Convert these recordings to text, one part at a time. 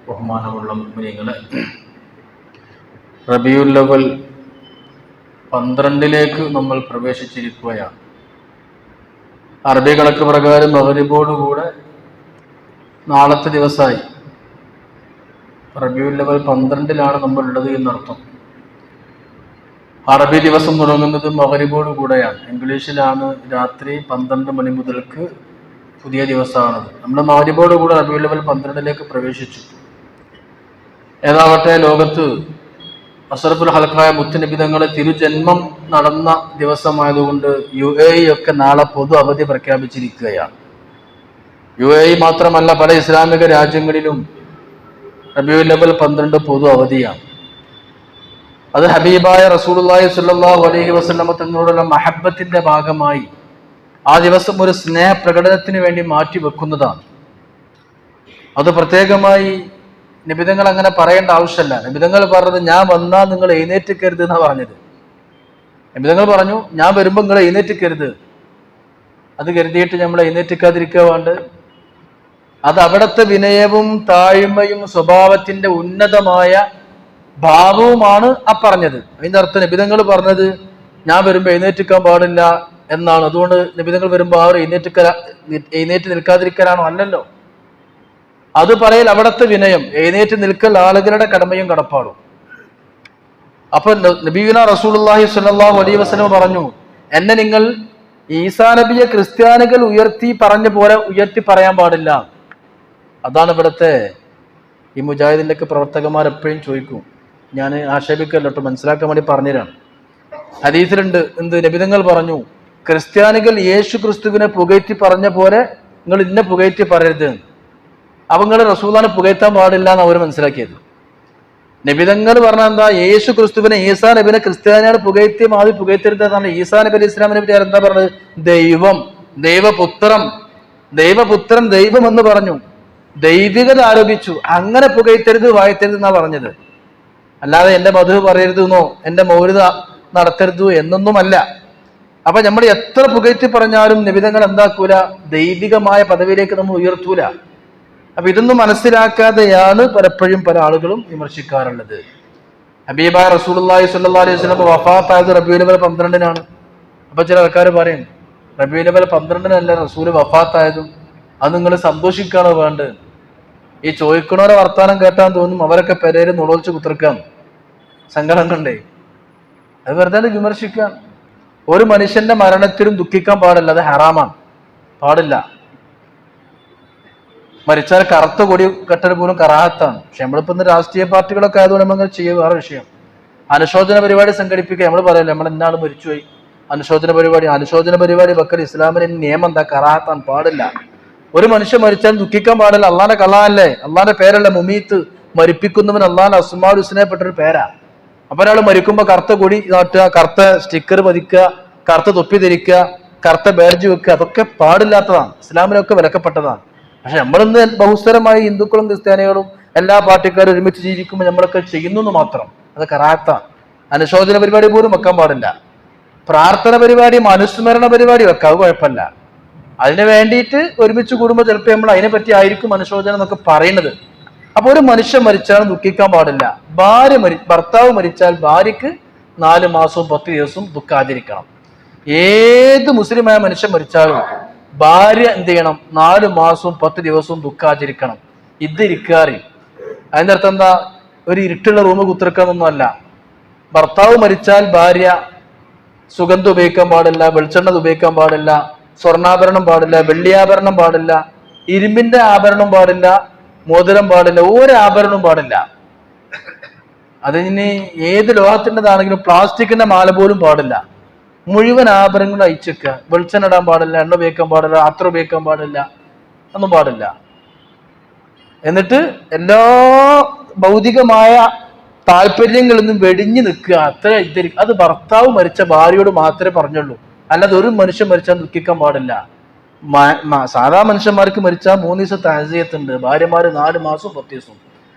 ബഹുമാനമുള്ള മുഅ്മിനീങ്ങളെ, റബീഉൽ അവ്വൽ 12 നമ്മൾ പ്രവേശിച്ചിരിക്കുകയാണ്. അറബി കണക്ക് പ്രകാരം മഗ്‌രിബോടുകൂടെ നാളത്തെ ദിവസമായി. റബീഉൽ അവ്വൽ 12 നമ്മൾ ഉള്ളത് എന്നർത്ഥം. അറബി ദിവസം തുടങ്ങുന്നത് മഗ്‌രിബോട് കൂടെയാണ്. ഇംഗ്ലീഷിലാണ് രാത്രി 12 മണി മുതൽക്ക് പുതിയ ദിവസമാണത്. നമ്മൾ മഗ്‌രിബോട് കൂടെ റബീഉൽ അവ്വൽ 12 പ്രവേശിച്ചു. ഏതാവട്ടെ, ലോകത്ത് അഷ്റഫുൽ ഖൽഖായ മുത്തുനബി തങ്ങളുടെ തിരുജന്മം നടന്ന ദിവസമായതുകൊണ്ട് UAE ഒക്കെ നാളെ പൊതു അവധി പ്രഖ്യാപിച്ചിരിക്കുകയാണ്. UAE മാത്രമല്ല, പല ഇസ്ലാമിക രാജ്യങ്ങളിലും റബീഉൽ അവ്വൽ 12 പൊതു അവധിയാണ്. അത് ഹബീബായ റസൂലുള്ളാഹി സ്വല്ലല്ലാഹു അലൈഹി വസല്ലമ തങ്ങളോടുള്ള മഹബ്ബത്തിന്റെ ഭാഗമായി ആ ദിവസം ഒരു സ്നേഹ പ്രകടനത്തിന് വേണ്ടി മാറ്റി വെക്കുന്നതാണ്. അത് പ്രത്യേകമായി നിബിതങ്ങൾ അങ്ങനെ പറയേണ്ട ആവശ്യമല്ല. നിബിതങ്ങൾ പറഞ്ഞത്, ഞാൻ വന്നാൽ നിങ്ങൾ എഴുന്നേറ്റിക്കരുത് എന്നാണ് പറഞ്ഞത്. നിബിതങ്ങൾ പറഞ്ഞു, ഞാൻ വരുമ്പോൾ നിങ്ങൾ എഴുന്നേറ്റിക്കരുത്. അത് കരുതിയിട്ട് നമ്മൾ എഴുന്നേറ്റിക്കാതിരിക്കുക വേണ്ട. അത് അവിടുത്തെ വിനയവും താഴ്മയും സ്വഭാവത്തിന്റെ ഉന്നതമായ ഭാവവുമാണ് ആ പറഞ്ഞത്. അതിന്റെ അർത്ഥം നിബിതങ്ങൾ പറഞ്ഞത് ഞാൻ വരുമ്പോൾ എഴുന്നേറ്റിക്കാൻ പാടില്ല എന്നാണ്. അതുകൊണ്ട് നിബിതങ്ങൾ വരുമ്പോൾ അവർ എഴുന്നേറ്റ് നിൽക്കാതിരിക്കലാണോ? അല്ലല്ലോ. അത് പറയൽ അവിടുത്തെ വിനയം, എഴുന്നേറ്റ് നിൽക്കൽ ആളുകളുടെ കടമയും കടപ്പാടും. അപ്പൊ നബിയുനാ റസൂലുള്ളാഹി സ്വല്ലല്ലാഹു അലൈഹി വസല്ലം പറഞ്ഞു, എന്നെ നിങ്ങൾ ഈസാ നബിയെ ക്രിസ്ത്യാനികൾ ഉയർത്തി പറഞ്ഞ പോലെ ഉയർത്തി പറയാൻ പാടില്ല. അതാണ് ഇവിടുത്തെ ഈ മുജാഹിദിന്റെ ഒക്കെ പ്രവർത്തകന്മാർ എപ്പോഴും ചോദിക്കും. ഞാൻ ആക്ഷേപിക്കല്ലോ കേട്ടോ, മനസ്സിലാക്കാൻ വേണ്ടി പറഞ്ഞുതരാണ്. ഹദീസിലുണ്ട്, നബിതങ്ങൾ പറഞ്ഞു, ക്രിസ്ത്യാനികൾ യേശു ക്രിസ്തുവിനെ പുകഴ്ത്തി പറഞ്ഞ പോലെ നിങ്ങൾ ഇന്നെ പുകഴ്ത്തി പറയരുത്. അപ്പൊ നിങ്ങൾ റസൂലിനെ പുകഴ്ത്താൻ പാടില്ല എന്ന് അവർ മനസ്സിലാക്കിയത്. നബിതങ്ങൾ പറഞ്ഞാൽ എന്താ? യേശു ക്രിസ്തുവിനെ, ഈസാ നബിനെ ക്രിസ്ത്യാനിയാണ് പുകഴ്ത്തി മാതി പുകഴ്ത്തരുത് എന്നാണ്. ഈസാ നബി അലൈഹി ഇസ്ലാമിനെ പറ്റി എന്താ പറഞ്ഞത്? ദൈവം, ദൈവപുത്രൻ, ദൈവം എന്ന് പറഞ്ഞു. ദൈവികത ആരോപിച്ചു. അങ്ങനെ പുകഴ്ത്തരുത്, വാഴ്ത്തരുത് എന്നാ പറഞ്ഞത്. അല്ലാതെ എന്റെ മധു പറയരുത് എന്നോ എന്റെ മൗലിദ് നടത്തരുത് എന്നൊന്നുമല്ല. അപ്പൊ നമ്മൾ എത്ര പുകഴ്ത്തി പറഞ്ഞാലും നിബിതങ്ങൾ എന്താക്കൂല? ദൈവികമായ പദവിയിലേക്ക് നമ്മൾ ഉയർത്തൂല. അപ്പൊ ഇതൊന്നും മനസ്സിലാക്കാതെയാണ് പലപ്പോഴും പല ആളുകളും വിമർശിക്കാറുള്ളത്. ഹബീബായ റസൂലുള്ളാഹി സ്വല്ലല്ലാഹു അലൈഹി വസല്ലം വഫാത്തായത് റബീഉൽ അവ്വൽ 12 അപ്പൊ ചില ആൾക്കാർ പറയും, റബീഉൽ അവ്വൽ 12 റസൂൽ വഫാത്തായതും. അത് നിങ്ങൾ സന്തോഷിക്കാണോ വേണ്ടത്? ഈ ചോദിക്കണവരെ വർത്താനം കേട്ടാൻ തോന്നും അവരൊക്കെ പെരേര് നുളച്ച് കുത്തിർക്കാം, സങ്കടം കണ്ടേ. അത് വെറുതെ വിമർശിക്കാം. ഒരു മനുഷ്യന്റെ മരണത്തിലും ദുഃഖിക്കാൻ പാടില്ല, അത് ഹറാമാണ്, പാടില്ല. മരിച്ചാൽ കറുത്ത കൊടി കെട്ടൽ പോലും കറാഹത്താണ്. പക്ഷെ നമ്മളിപ്പോ ഇന്ന് രാഷ്ട്രീയ പാർട്ടികളൊക്കെ ആയതുകൊണ്ട് നമ്മൾ ചെയ്യുക വേറെ വിഷയം. അനുശോചന പരിപാടി സംഘടിപ്പിക്കുക, നമ്മൾ പറയല്ലേ നമ്മൾ ഇന്നാൾ മരിച്ചുപോയി, അനുശോചന പരിപാടി വെക്കൽ ഇസ്ലാമിന്റെ നിയമം എന്താ? കറാഹത്താണ്, പാടില്ല. ഒരു മനുഷ്യൻ മരിച്ചാൽ ദുഃഖിക്കാൻ പാടില്ല. അള്ളാന്റെ കലാല്ലേ, അള്ളാന്റെ പേരല്ല മുമീത്ത്, മരിപ്പിക്കുന്നവൻ അള്ളാന്റെ അസ്മാഉൽ ഹുസ്നയിൽപ്പെട്ടൊരു പേരാ. അപ്പൊ ഒരാൾ മരിക്കുമ്പോ കറുത്ത കൊടി നാട്ടുക, കറുത്ത സ്റ്റിക്കർ പതിക്കുക, കറുത്ത തൊപ്പി ധരിക്കുക, കറുത്ത ബാഡ്ജ് വെക്കുക, അതൊക്കെ പാടില്ലാത്തതാണ്, ഇസ്ലാമിലൊക്കെ വിലക്കപ്പെട്ടതാണ്. പക്ഷെ നമ്മളിന്ന് ബഹുസ്വരമായി ഹിന്ദുക്കളും ക്രിസ്ത്യാനികളും എല്ലാ പാർട്ടിക്കാരും ഒരുമിച്ച് ജീവിക്കുമ്പോൾ നമ്മളൊക്കെ ചെയ്യുന്നു മാത്രം. അത് കറാഹത്താണ്. അനുശോചന പരിപാടി പോലും വെക്കാൻ പാടില്ല. പ്രാർത്ഥന പരിപാടിയും അനുസ്മരണ പരിപാടി വെക്കാം, അത് കുഴപ്പമില്ല. അതിന് വേണ്ടിയിട്ട് ഒരുമിച്ച് കൂടുമ്പോൾ ചിലപ്പോൾ നമ്മൾ അതിനെപ്പറ്റി ആയിരിക്കും അനുശോചനം എന്നൊക്കെ പറയുന്നത്. അപ്പൊ ഒരു മനുഷ്യൻ മരിച്ചാൽ ദുഃഖിക്കാൻ പാടില്ല. ഭർത്താവ് മരിച്ചാൽ ഭാര്യക്ക് 4 മാസവും 10 ദിവസവും ദുഃഖം ആചരിക്കണം. ഏത് മുസ്ലിമായ മനുഷ്യൻ മരിച്ചാലും ഭാര്യ എന്ത് ചെയ്യണം? 4 മാസവും 10 ദിവസവും ദുഃഖം ആചരിക്കണം. ഇതിരിക്കാറി അതിന്റെ അർത്ഥം എന്താ? ഒരു ഇരുട്ടുള്ള റൂം കുത്തിറക്കാന്നൊന്നും അല്ല. ഭർത്താവ് മരിച്ചാൽ ഭാര്യ സുഗന്ധം ഉപയോഗിക്കാൻ പാടില്ല, വെളിച്ചെണ്ണ ഉപയോഗിക്കാൻ പാടില്ല, സ്വർണ്ണാഭരണം പാടില്ല, വെള്ളിയാഭരണം പാടില്ല, ഇരുമ്പിന്റെ ആഭരണം പാടില്ല, മോതിരം പാടില്ല, ഒരു ആഭരണവും പാടില്ല. അതിന് ഏത് ലോഹത്തിൻ്റെതാണെങ്കിലും പ്ലാസ്റ്റിക്കിന്റെ മാല പോലും പാടില്ല. മുഴുവൻ ആഭരണങ്ങളും അയച്ചേക്കുക. വെളിച്ചെണ്ണ ഇടാൻ പാടില്ല, എണ്ണ ഉപയോഗിക്കാൻ പാടില്ല, അത്ര ഉപയോഗിക്കാൻ പാടില്ല, ഒന്നും പാടില്ല. എന്നിട്ട് എല്ലാ ഭൗതികമായ താല്പര്യങ്ങളിൽ നിന്നും വെടിഞ്ഞു നിൽക്കുക. അത്ര അത് ഭർത്താവ് മരിച്ച ഭാര്യയോട് മാത്രമേ പറഞ്ഞുള്ളൂ. അല്ലാതെ ഒരു മനുഷ്യൻ മരിച്ചാൽ ദുഃഖിക്കാൻ പാടില്ല. സാധാ മനുഷ്യന്മാർക്ക് മരിച്ചാൽ 3 ദിവസം താസിയത്തുണ്ട്, ഭാര്യമാര് 4 മാസവും 10 ദിവസവും.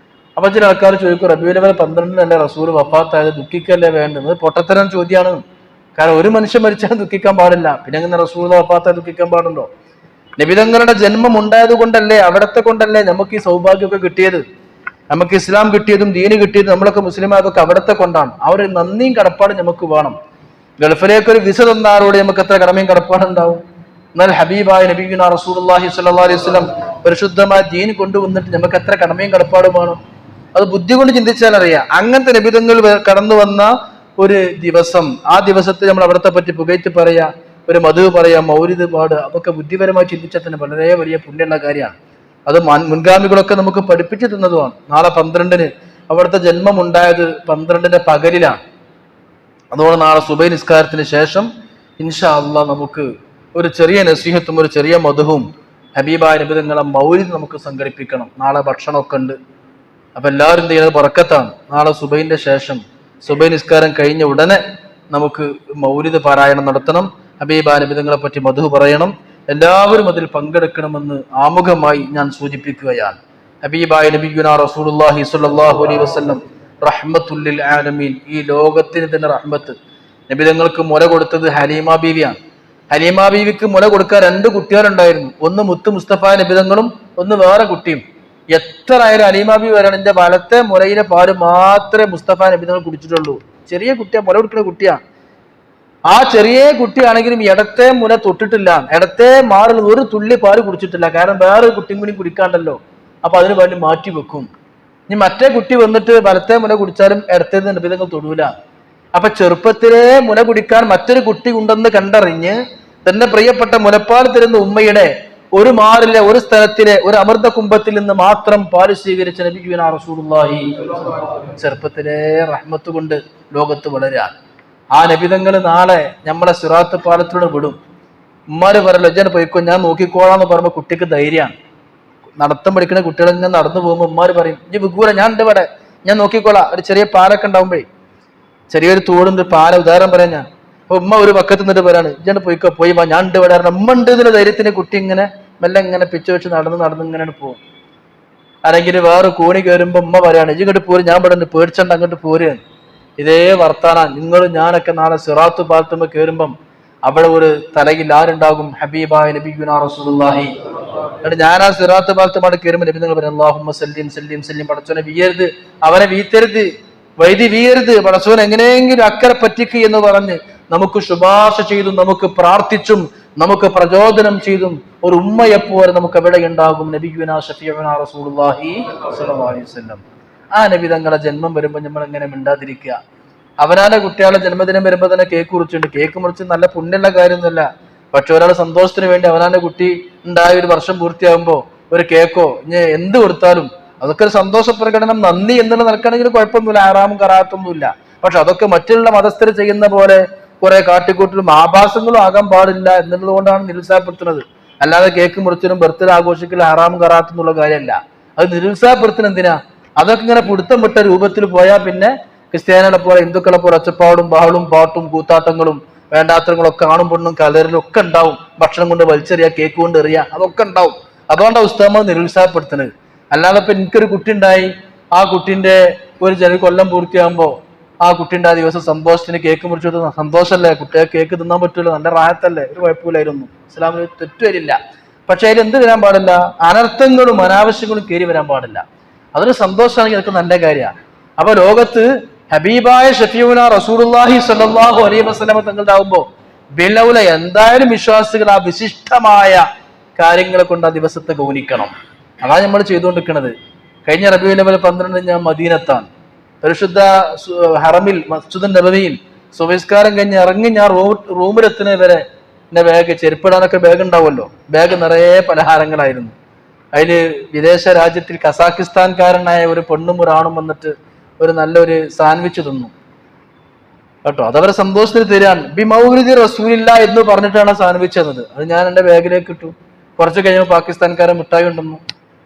അപ്പൊ ചില ആൾക്കാർ ചോദിക്കും, റബീഉൽ അവ്വൽ 12 റസൂൽ വഫാത്തായത്, ദുഃഖിക്കല്ലേ വേണ്ടത്? പൊട്ടത്തരം ചോദ്യമാണ്. കാരണം ഒരു മനുഷ്യൻ മരിച്ചാൽ ദുഃഖിക്കാൻ പാടില്ല, പിന്നെ അങ്ങനെ റസൂൽ വഫാത്തായി ദുഃഖിക്കാൻ പാടുണ്ടോ? നബിതങ്ങളുടെ ജന്മം ഉണ്ടായത് കൊണ്ടല്ലേ, അവിടത്തെ കൊണ്ടല്ലേ നമുക്ക് ഈ സൗഭാഗ്യമൊക്കെ കിട്ടിയത്. നമുക്ക് ഇസ്ലാം കിട്ടിയതും ദീന് കിട്ടിയതും നമ്മളൊക്കെ മുസ്ലിമായതൊക്കെ അവിടത്തെ കൊണ്ടാണ്. ആ ഒരു നന്ദിയും കടപ്പാടും നമുക്ക് വേണം. ഗൾഫിലേക്ക് ഒരു വിസ തന്നാരോട് നമുക്ക് എത്ര കടമയും കടപ്പാടുണ്ടാവും. എന്നാൽ ഹബീബായ നബിയുനാ റസൂലുള്ളാഹി സ്വല്ലല്ലാഹു അലൈഹി വസല്ലം പരിശുദ്ധമായ ദീൻ കൊണ്ടുവന്നിട്ട് നമുക്ക് എത്ര കടമയും കടപ്പാടും വേണം. അത് ബുദ്ധി കൊണ്ട് ചിന്തിച്ചാൽ അറിയാം. അങ്ങനത്തെ നബിതങ്ങൾ കടന്നു വന്ന ഒരു ദിവസം, ആ ദിവസത്തിൽ നമ്മൾ അവിടത്തെ പറ്റി പുകഴ്ത്തി പറയാ, ഒരു മധു പറയാ, മൗലിദ് പാടുക, അതൊക്കെ ബുദ്ധിപരമായി ചിന്തിച്ചാൽ തന്നെ വളരെ വലിയ പുണ്യമുള്ള കാര്യമാണ്. അത് മുൻഗാമികളൊക്കെ നമുക്ക് പഠിപ്പിച്ചു തന്നതുമാണ്. നാളെ 12-ന് അവിടുത്തെ ജന്മം ഉണ്ടായത് 12-ന്റെ പകലിലാണ്. അതുകൊണ്ട് നാളെ സുബൈ നിസ്കാരത്തിന് ശേഷം ഇൻഷാ അള്ളാഹ് നമുക്ക് ഒരു ചെറിയ നസീഹത്തും ഒരു ചെറിയ മധുവും ഹബീബായ നബിതങ്ങളെ മൗലിദ് നമുക്ക് സംഘടിപ്പിക്കണം. നാളെ ഭക്ഷണമൊക്കെ ഉണ്ട്. അപ്പൊ എല്ലാവരും ചെയ്യുന്നത് ബറക്കത്താണ്. നാളെ സുബൈന്റെ ശേഷം സുബൈ നിസ്കാരം കഴിഞ്ഞ ഉടനെ നമുക്ക് മൗലിദ് പാരായണം നടത്തണം. ഹബീബായ നബിതങ്ങളെ പറ്റി മധു പറയണം. എല്ലാവരും അതിൽ പങ്കെടുക്കണമെന്ന് ആമുഖമായി ഞാൻ സൂചിപ്പിക്കുകയാണ്. ഹബീബായ നബിയുനാ റസൂലുള്ളാഹി സ്വല്ലല്ലാഹു അലൈഹി വസല്ലം റഹ്മത്തുൽ ലിൽ ആലമീൻ, ഈ ലോകത്തിന് തന്നെ റഹ്മത്ത്. നബിതങ്ങൾക്ക് മുല കൊടുത്തത് ഹലീമ ബീവിയാണ്. ഹലീമ ബീവിക്ക് മുല കൊടുക്കാൻ 2 കുട്ടികളുണ്ടായിരുന്നു. ഒന്ന് മുത്ത് മുസ്തഫ നബിതങ്ങളും ഒന്ന് വേറെ കുട്ടിയും. എത്ര ആയാലും ഹലീമ ബീവി വരണം, എന്റെ വലത്തെ മുലയിലെ പാല് മാത്രമേ മുസ്തഫ നബിതങ്ങൾ കുടിച്ചിട്ടുള്ളൂ. ചെറിയ കുട്ടിയാ, മുല കൊടുക്കുന്ന കുട്ടിയാ. ആ ചെറിയ കുട്ടിയാണെങ്കിലും ഇടത്തെ മുല തൊട്ടിട്ടില്ല, ഇടത്തെ മാറിൽ ഒരു തുള്ളി പാല് കുടിച്ചിട്ടില്ല. കാരണം വേറൊരു കുട്ടിയും കൂടി കുടിക്കാണ്ടല്ലോ, അപ്പൊ അതിന് വേണ്ടി മാറ്റി വെക്കും. ഇനി മറ്റേ കുട്ടി വന്നിട്ട് വലത്തെ മുല കുടിച്ചാലും ഇടത്തേത് നബിതങ്ങൾ തൊടൂല. അപ്പൊ ചെറുപ്പത്തിലെ മുല കുടിക്കാൻ മറ്റൊരു കുട്ടി ഉണ്ടെന്ന് കണ്ടറിഞ്ഞ് തന്റെ പ്രിയപ്പെട്ട മുലപ്പാൽ തരുന്ന ഉമ്മയുടെ ഒരു മാറിലെ ഒരു സ്ഥലത്തിലെ ഒരു അമൃത കുംഭത്തിൽ നിന്ന് മാത്രം പാല് സ്വീകരിച്ച നബിയുനാ റസൂലുള്ളാഹി ചെറുപ്പത്തിലെ റഹ്മത്ത് കൊണ്ട് ലോകത്ത് വളരാൻ. ആ നബിതങ്ങൾ നാളെ നമ്മളെ സിറാത്ത് പാലത്തിലൂടെ വിടും. ഉമ്മാര് പറയല്ലോ, ഇജ്ജാൻ പോയിക്കോ, ഞാൻ നോക്കിക്കോളാന്ന് പറയുമ്പോ കുട്ടിക്ക് ധൈര്യമാണ്. നടത്തം പഠിക്കുന്ന കുട്ടികളെ ഞാൻ നടന്നു പോകുമ്പോൾ ഉമ്മാര് പറയും, ഇജ്ജ് വിക്കൂല, ഞാൻ ഉണ്ട് ഇവിടെ, ഞാൻ നോക്കിക്കോളാം. ഒരു ചെറിയ പാലൊക്കെ ഉണ്ടാവുമ്പോഴേ, ചെറിയൊരു തോടുണ്ട്, പാല ഉദാഹരണം പറയാൻ ഞാൻ. അപ്പൊ ഉമ്മ ഒരു പക്കത്ത് നിന്നിട്ട് പറയാണ്, ഇജ്ജാൻ പോയിക്കോ, പോയി വാ, ഞാൻ ഉണ്ട് ഇവിടെ. ഉമ്മ ഉണ്ട് എന്നുള്ള ധൈര്യത്തിന് കുട്ടി ഇങ്ങനെ മെല്ലെ ഇങ്ങനെ പിച്ച വെച്ച് നടന്ന് ഇങ്ങനെ പോകും. അല്ലെങ്കിൽ വേറെ കൂണി കയറുമ്പോ ഉമ്മ പറയാണ്, ഇജ്ജ് ഇങ്ങോട്ട് പോരും, ഞാൻ ഇവിടെ പേടിച്ചണ്ട് അങ്ങോട്ട് പോരുക. ഇതേ വർത്താനം നിങ്ങളും ഞാനൊക്കെ നാളെ സിറാത്ത് പാലത്തുമ്പോ കയറുമ്പം അവിടെ ഒരു തലയിൽ ആരുണ്ടാകും? ഹബീബായ നബിയുനാ റസൂലുള്ളാഹി. എന്നിട്ട് ഞാൻ ആ സിറാത്ത് പാലത്തുമായിട്ട് കയറുമ്പോൾ നബി നിങ്ങൾ പറയും, അല്ലാഹുമ്മ സല്ലിം സല്ലിം സല്ലിം, പടച്ചോനെ വീയരുത്, അവനെ വീത്തരുത്, വൈദി വീയരുത്, പടച്ചോൻ എങ്ങനെയെങ്കിലും അക്കരെ പറ്റിക്ക് എന്ന് പറഞ്ഞ് നമുക്ക് ശുപാർശ ചെയ്തും നമുക്ക് പ്രാർത്ഥിച്ചും നമുക്ക് പ്രചോദനം ചെയ്തും ഒരു ഉമ്മയെപ്പോലെ നമുക്ക് എവിടെ ഉണ്ടാകും? നബിയുനാ ഷഫീഉനാ റസൂലുള്ളാഹി സ്വല്ലല്ലാഹു അലൈഹി വസല്ലം. ആ നബി തങ്ങളെ ജന്മം വരുമ്പോൾ നമ്മൾ എങ്ങനെ മിണ്ടാതിരിക്കുക? അവനാലെ കുട്ടികളെ ജന്മദിനം വരുമ്പോൾ തന്നെ കേക്ക് മുറിച്ചുണ്ട്. കേക്ക് മുറിച്ച് നല്ല പുണ്യമുള്ള കാര്യമൊന്നുമല്ല. പക്ഷെ ഒരാൾ സന്തോഷത്തിന് വേണ്ടി അവനാന്റെ കുട്ടി ഉണ്ടായ ഒരു വർഷം പൂർത്തിയാകുമ്പോൾ ഒരു കേക്കോ ഇനി എന്ത് കൊടുത്താലും അതൊക്കെ ഒരു സന്തോഷ പ്രകടനം, നന്ദി എന്നുള്ള നിൽക്കണമെങ്കിൽ കുഴപ്പമൊന്നുമില്ല, ആറാമും കറാത്തൊന്നുമില്ല. പക്ഷെ അതൊക്കെ മറ്റുള്ള മതസ്ഥർ ചെയ്യുന്ന പോലെ കുറെ കാട്ടിക്കൂട്ടലും ആഭാസങ്ങളും ആകാൻ പാടില്ല എന്നുള്ളത് കൊണ്ടാണ് നിരുത്സാഹപ്പെടുത്തുന്നത്. അല്ലാതെ കേക്ക് മുറിച്ചലും ബർത്ത്ഡേ ആഘോഷിക്കലും ആറാമും കറാത്തൊന്നുള്ള കാര്യമല്ല. അത് നിരുത്സാഹപ്പെടുത്തുന്നത് എന്തിനാ? അതൊക്കെ ഇങ്ങനെ പിടുത്തം വിട്ട രൂപത്തിൽ പോയാൽ പിന്നെ ക്രിസ്ത്യാനികളെ പോലെ ഹിന്ദുക്കളെ പോലെ ഒച്ചപ്പാടും ബഹളും പാട്ടും കൂത്താട്ടങ്ങളും വേണ്ടാത്തങ്ങളൊക്കെ കാണും പെണ്ണും കലറിലും ഒക്കെ ഉണ്ടാവും. ഭക്ഷണം കൊണ്ട് വലിച്ചെറിയാ, കേക്ക് കൊണ്ട് എറിയാ, അതൊക്കെ ഉണ്ടാവും. അതുകൊണ്ടാണ് ഉസ്താദ് നിരുത്സാഹപ്പെടുത്തുന്നത്. അല്ലാതെ ഇപ്പൊ എനിക്കൊരു കുട്ടി ഉണ്ടായി, ആ കുട്ടീന്റെ ഒരു കൊല്ലം പൂർത്തിയാകുമ്പോ ആ കുട്ടീന്റെ ആ ദിവസം സന്തോഷത്തിന് കേക്ക് മുറിച്ചു കൊടുത്ത സന്തോഷമല്ലേ? കുട്ടിയെ കേക്ക് തിന്നാൻ പറ്റുമല്ലോ, നല്ല റാഹത്തല്ലേ, ഒരു കുഴപ്പമില്ലായിരുന്നു, ഇസ്ലാമിൽ തെറ്റ് വരില്ല. പക്ഷെ അതിൽ എന്ത് വരാൻ പാടില്ല? അനർത്ഥങ്ങളും അനാവശ്യങ്ങളും കയറി വരാൻ പാടില്ല. അതൊരു സന്തോഷമാണെങ്കിൽ അതൊക്കെ നല്ല കാര്യമാണ്. അപ്പൊ ലോകത്ത് ഹബീബായ ഷഫീഉനാ റസൂലുള്ളാഹി സ്വല്ലല്ലാഹു അലൈഹി വസല്ലം തങ്ങളുടെ ആവുമ്പോ ബിലൗല എന്തായാലും വിശ്വാസികൾ ആ വിശിഷ്ടമായ കാര്യങ്ങളെ കൊണ്ട് ആ ദിവസത്തെ ഗൗനിക്കണം. അതാണ് നമ്മൾ ചെയ്തുകൊണ്ടിരിക്കുന്നത്. കഴിഞ്ഞ റബീഉൽ അവ്വൽ 12 ഞാൻ മദീനത്താണ്. പരിശുദ്ധ ഹറമിൽ മസ്ജിദുൻ നബവിയിൽ സുബഹിസ്കാരം കഴിഞ്ഞ് ഇറങ്ങി ഞാൻ റൂമിലെത്തുന്ന വരെ എന്റെ ബാഗ്, ചെരുപ്പിടാനൊക്കെ ബാഗ് ഉണ്ടാവുമല്ലോ, ബാഗ് നിറയെ പലഹാരങ്ങളായിരുന്നു. അതില് വിദേശ രാജ്യത്തിൽ കസാക്കിസ്ഥാൻകാരനായ ഒരു പെണ്ണും ഒരാണും വന്നിട്ട് ഒരു നല്ലൊരു സാൻഡ്വിച്ച് തിന്നു കേട്ടോ. അതവരെ സന്തോഷത്തിന് തരാൻ ബി മൗലിദി റസൂലില്ല എന്ന് പറഞ്ഞിട്ടാണ് സാൻഡ്വിച്ച് തന്നത്. അത് ഞാൻ എന്റെ ബാഗിലേക്ക് ഇട്ടു. കുറച്ച് കഴിഞ്ഞപ്പോൾ പാകിസ്ഥാൻകാരെ മിഠായി ഉണ്ടെന്നു.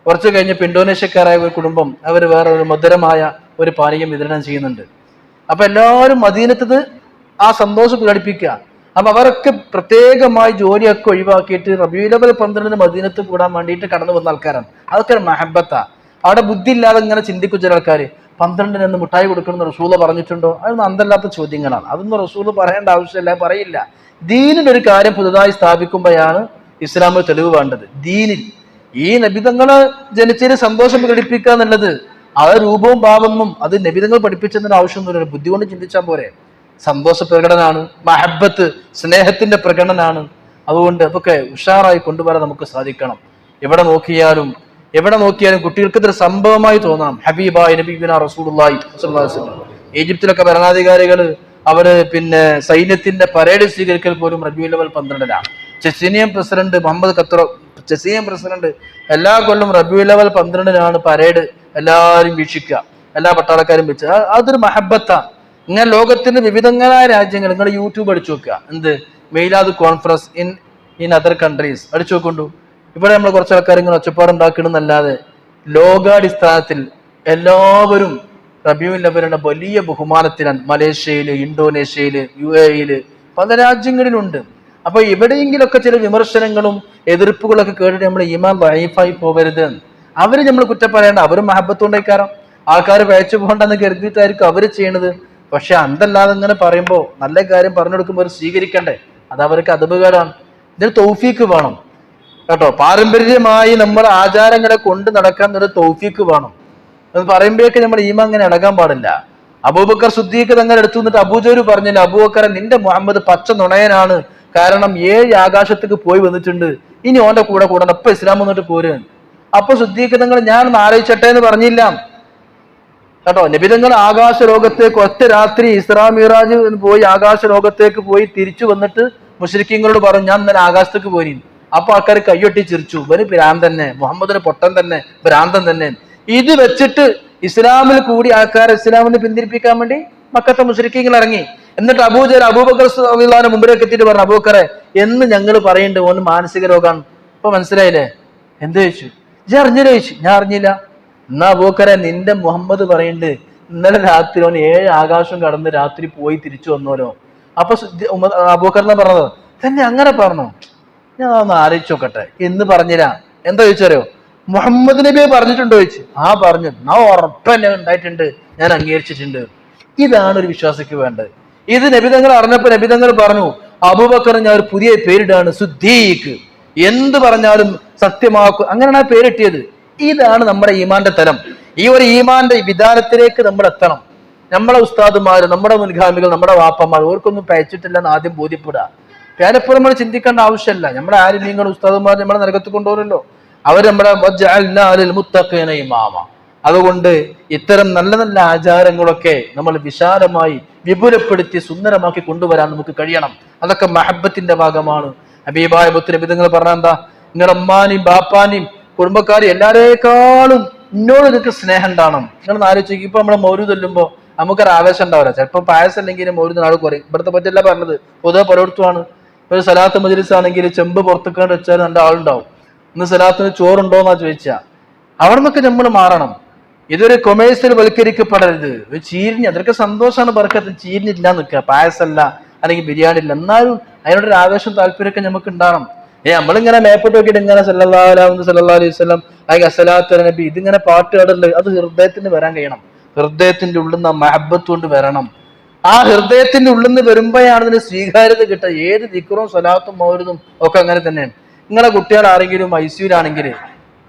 കുറച്ച് കഴിഞ്ഞപ്പോൾ ഇന്തോനേഷ്യക്കാരായ ഒരു കുടുംബം അവർ വേറെ ഒരു മധുരമായ ഒരു പാനീയം വിതരണം ചെയ്യുന്നുണ്ട്. അപ്പൊ എല്ലാവരും മദീനത്തത് ആ സന്തോഷം പ്രകടിപ്പിക്കുക. അപ്പൊ അവരൊക്കെ പ്രത്യേകമായി ജോലിയൊക്കെ ഒഴിവാക്കിയിട്ട് റബീഉൽ അവ്വൽ 12 മദീനത്ത് കൂടാൻ വേണ്ടിയിട്ട് കടന്നു വന്ന ആൾക്കാരാണ്. അതൊക്കെ ഒരു മഹബത്താ. അവിടെ ബുദ്ധി ഇല്ലാതെ ഇങ്ങനെ ചിന്തിക്കും ചില ആൾക്കാര്, 12 മുട്ടായി കൊടുക്കണമെന്ന് റസൂല് പറഞ്ഞിട്ടുണ്ടോ? അതൊന്നും അന്തല്ലാത്ത ചോദ്യങ്ങളാണ്. അതൊന്നും റസൂല് പറയേണ്ട ആവശ്യമില്ല, പറയില്ല. ദീനിലൊരു കാര്യം പുതുതായി സ്ഥാപിക്കുമ്പോഴാണ് ഇസ്ലാമിൽ തെളിവ് വേണ്ടത്. ദീനിൽ ഈ നബിതങ്ങളെ ജനിച്ചതിന് സന്തോഷം പ്രകടിപ്പിക്കുക എന്നുള്ളത് ആ രൂപവും ഭാവമൊന്നും അത് നബിതങ്ങൾ പഠിപ്പിച്ചതിന്റെ ആവശ്യമൊന്നുമില്ല. ബുദ്ധി കൊണ്ട് ചിന്തിച്ചാൽ പോരെ. സന്തോഷ പ്രകടനാണ്, മഹബത്ത് സ്നേഹത്തിന്റെ പ്രകടനാണ്. അതുകൊണ്ട് അതൊക്കെ ഉഷാറായി കൊണ്ടുവരാൻ നമുക്ക് സാധിക്കണം. എവിടെ നോക്കിയാലും കുട്ടികൾക്ക് ഇതൊരു സംഭവമായി തോന്നണം. ഹബീബായ നബിയുനാ റസൂലുള്ളാഹി സ്വല്ലല്ലാഹു അലൈഹി വസല്ലം. ഈജിപ്തിലൊക്കെ ഭരണാധികാരികൾ അവര് സൈന്യത്തിന്റെ പരേഡ് സ്വീകരിക്കൽ പോലും റബീഉൽ അവ്വൽ 12-ലാണ്. ചെച്ചീനിയൻ പ്രസിഡന്റ് എല്ലാ കൊല്ലം റബീഉൽ അവ്വൽ 12-ലാണ് പരേഡ് എല്ലാവരും വീക്ഷിക്കുക, എല്ലാ പട്ടാളക്കാരും വെച്ച്. അതൊരു മഹബത്താണ്. ഇങ്ങനെ ലോകത്തിന്റെ വിവിധങ്ങളായ രാജ്യങ്ങൾ നിങ്ങൾ യൂട്യൂബ് അടിച്ചു നോക്കുക. മീലാദ് കോൺഫറൻസ് ഇൻ അതർ കൺട്രീസ് അടിച്ചു നോക്കൊണ്ടു. ഇവിടെ നമ്മൾ കുറച്ച് ആൾക്കാർ ഇങ്ങനെ ഒച്ചപ്പാടുണ്ടാക്കണമെന്നല്ലാതെ ലോകാടിസ്ഥാനത്തിൽ എല്ലാവരും റബീഉൽ അവ്വലിന്റെ വലിയ ബഹുമാനത്തിലാണ്. മലേഷ്യയില്, ഇന്തോനേഷ്യയില്, UAE പല രാജ്യങ്ങളിലുണ്ട്. അപ്പൊ എവിടെയെങ്കിലൊക്കെ ചില വിമർശനങ്ങളും എതിർപ്പുകളൊക്കെ കേട്ടിട്ട് നമ്മൾ ഈമാൻ ദഈഫായി പോകരുത്. അവര് നമ്മൾ കുറ്റം പറയേണ്ട, അവരും മഹബത്തുണ്ടായിക്കാരം ആൾക്കാർ പയച്ചു പോകണ്ടെന്ന് കരുതിയിട്ടായിരിക്കും അവര് ചെയ്യണത്. പക്ഷെ അന്തല്ലാതെ ഇങ്ങനെ പറയുമ്പോൾ നല്ല കാര്യം പറഞ്ഞു കൊടുക്കുമ്പോൾ അവർ സ്വീകരിക്കണ്ടേ? അത് അവർക്ക് അദബുകേടാണ്. ഇതിന് തൗഫീക്ക് വേണം കേട്ടോ. പാരമ്പര്യമായി നമ്മുടെ ആചാരങ്ങളെ കൊണ്ട് നടക്കാൻ ഒരു തൗഫീക്ക് വേണം. അത് പറയുമ്പോഴേക്ക് നമ്മുടെ ഈമാൻ അങ്ങനെ ഇളകാൻ പാടില്ല. അബൂബക്കർ സിദ്ദീഖ് തങ്ങൾ എടുത്തു നിന്നിട്ട് അബൂജഹൽ പറഞ്ഞില്ല, അബൂബക്കറെ നിന്റെ മുഹമ്മദ് പച്ച നുണയനാണ്, കാരണം 7 ആകാശത്തേക്ക് പോയി വന്നിട്ടുണ്ട്, ഇനി ഓന്റെ കൂടെ കൂടെ ഇപ്പൊ ഇസ്ലാം വന്നിട്ട് പോരുക. അപ്പൊ സിദ്ദീഖ് തങ്ങൾ ഞാൻ ആലോചിച്ചട്ടെ എന്ന് പറഞ്ഞില്ല കേട്ടോ. നബിതങ്ങൾ ആകാശ ലോകത്തേക്ക് ഒറ്റ രാത്രി ഇസ്രാ മിറാജ് പോയി ആകാശ ലോകത്തേക്ക് പോയി തിരിച്ചു വന്നിട്ട് മുശ്രിക്കീങ്ങളോട് പറഞ്ഞു ഞാൻ ഇന്നലെ ആകാശത്തേക്ക് പോയി. അപ്പൊ ആൾക്കാർ കയ്യൊട്ടി ചിരിച്ചു, ഇവന് ഭ്രാന്തൻ തന്നെ, മുഹമ്മദിന് പൊട്ടൻ തന്നെ, ഭ്രാന്തൻ തന്നെ. ഇത് വെച്ചിട്ട് ഇസ്ലാമിൽ കൂടി ആൾക്കാരെ ഇസ്ലാമിന് പിന്തിരിപ്പിക്കാൻ വേണ്ടി മക്കത്തെ മുശ്രിക്കീങ്ങൾ ഇറങ്ങി. എന്നിട്ട് അബൂബക്കർ റളിയല്ലാഹു മുമ്പിലേക്ക് എത്തിയിട്ട് പറഞ്ഞു, അബൂബക്കറെ എന്ന് ഞങ്ങൾ പറയുന്നുണ്ട് ഓന് മാനസിക രോഗമാണ്. ഇപ്പൊ മനസ്സിലായില്ലേ? എന്ത് ചോദിച്ചു? ഞാൻ അറിഞ്ഞില്ല ചോദിച്ചു. ഞാൻ അറിഞ്ഞില്ല. എന്നാ അബൂബക്കറെ നിന്റെ മുഹമ്മദ് പറയുന്നുണ്ട് ഇന്നലെ രാത്രി ഓൻ 7 ആകാശം കടന്ന് രാത്രി പോയി തിരിച്ചു വന്നോലോ. അപ്പൊ അബൂബക്കറിനെ പറഞ്ഞത് തന്നെ അങ്ങനെ പറഞ്ഞോ? ഞാൻ ഒന്ന് ആലോചിച്ച് നോക്കട്ടെ എന്ന് പറഞ്ഞില്ല. എന്താ ചോദിച്ചറിയോ? മുഹമ്മദ് നബിയെ പറഞ്ഞിട്ടുണ്ടോ ചോദിച്ചു. ആ പറഞ്ഞു. ഞാൻ ഉറപ്പന്നെ ഉണ്ടായിട്ടുണ്ട്, ഞാൻ അംഗീകരിച്ചിട്ടുണ്ട്. ഇതാണ് ഒരു വിശ്വാസിക്ക് വേണ്ടത്. ഇത് നബിതങ്ങൾ അറിഞ്ഞപ്പോ നബിതങ്ങൾ പറഞ്ഞു, അബൂബക്കർ ഞാൻ ഒരു പുതിയ പേരിടാണ്, സുദ്ദീഖ്, എന്ത് പറഞ്ഞാലും സത്യമാക്കും. അങ്ങനെയാണ് ആ പേരിട്ടിയത്. ഇതാണ് നമ്മുടെ ഈമാന്റെ തലം. ഈ ഒരു ഈമാന്റെ വിധാനത്തിലേക്ക് നമ്മൾ എത്തണം. നമ്മളെ ഉസ്താദുമാര്, നമ്മുടെ മുൻഗാമികൾ, നമ്മുടെ വാപ്പമാർ ഓർക്കൊന്നും പയച്ചിട്ടില്ലെന്ന് ആദ്യം ബോധ്യപ്പെടുക. ഞാനെപ്പോഴും നമ്മൾ ചിന്തിക്കേണ്ട ആവശ്യമില്ല. നമ്മുടെ ആലിമീങ്ങൾ ഉസ്താദുമാർ നമ്മളെ നരകത്ത് കൊണ്ടുപോകല്ലോ. അവർ നമ്മുടെ ഇമാമ. അതുകൊണ്ട് ഇത്തരം നല്ല നല്ല ആചാരങ്ങളൊക്കെ നമ്മൾ വിശാലമായി വിപുലപ്പെടുത്തി സുന്ദരമാക്കി കൊണ്ടുവരാൻ നമുക്ക് കഴിയണം. അതൊക്കെ മഹബത്തിന്റെ ഭാഗമാണ്. ഹബീബായ മുത്തുനബിതങ്ങൾ പറഞ്ഞ എന്താ? നിങ്ങളുടെ അമ്മാനെയും ബാപ്പാനെയും കുടുംബക്കാരും എല്ലാരേക്കാളും എന്നോട് നിങ്ങൾക്ക് സ്നേഹം ഉണ്ടാവണം. നിങ്ങൾ ആലോചിക്കും. ഇപ്പൊ നമ്മളെ മൗലൂദ് ചൊല്ലുമ്പോ നമുക്കൊരു ആവേശം ഉണ്ടാവില്ല. ചിലപ്പോൾ പായസം അല്ലെങ്കിൽ മൗലൂദ് നാൾ കുറയും. ഇവിടുത്തെ പറ്റില്ല പറഞ്ഞത്, പൊതുവെ പലയിടത്തുമാണ്. ഒരു സലാത്ത് മജ്‌ലിസ് ആണെങ്കിൽ ചെമ്പ് പുറത്തേക്കാണ്ട് വെച്ചാൽ 2 ആളുണ്ടാവും. ഇന്ന് സലാത്തിന് ചോറുണ്ടോന്നാ ചോദിച്ചാ. അവിടെ നിന്നൊക്കെ നമ്മൾ മാറണം. ഇതൊരു കൊമേഴ്സ്യൽ വൽക്കരിക്കപ്പെടരുത്. ഒരു ചീരിഞ്ഞ് അതൊക്കെ സന്തോഷമാണ്, ബർക്കത്ത്. ചീരിഞ്ഞില്ല നിൽക്കുക, പായസമല്ല അല്ലെങ്കിൽ ബിരിയാണി ഇല്ല, എന്നാലും അതിനോടൊരു ആവേശം താല്പര്യമൊക്കെ നമുക്ക് ഉണ്ടാവണം. നമ്മളിങ്ങനെ മേപ്പോട്ട് നോക്കിയിട്ട് ഇങ്ങനെ സല്ലല്ലാഹു അലൈഹി വസല്ലം അല്ലെങ്കിൽ അസ്സലാത്തു അലാ നബി ഇതിങ്ങനെ പാട്ട് പാടല്, അത് ഹൃദയത്തിന് വരാൻ കഴിയണം. ഹൃദയത്തിന്റെ ഉള്ളിൽ നിന്ന് മഹബത്ത് കൊണ്ട് വരണം. ആ ഹൃദയത്തിന്റെ ഉള്ളിൽ നിന്ന് വരുമ്പോഴാണ് ഇതിന് സ്വീകാര്യത കിട്ടുക. ഏത് ദിക്റും സ്വലാത്തും മൗലിദും ഒക്കെ അങ്ങനെ തന്നെയാണ്. നിങ്ങളെ കുട്ടികൾ ആരെങ്കിലും ICUലാണെങ്കിൽ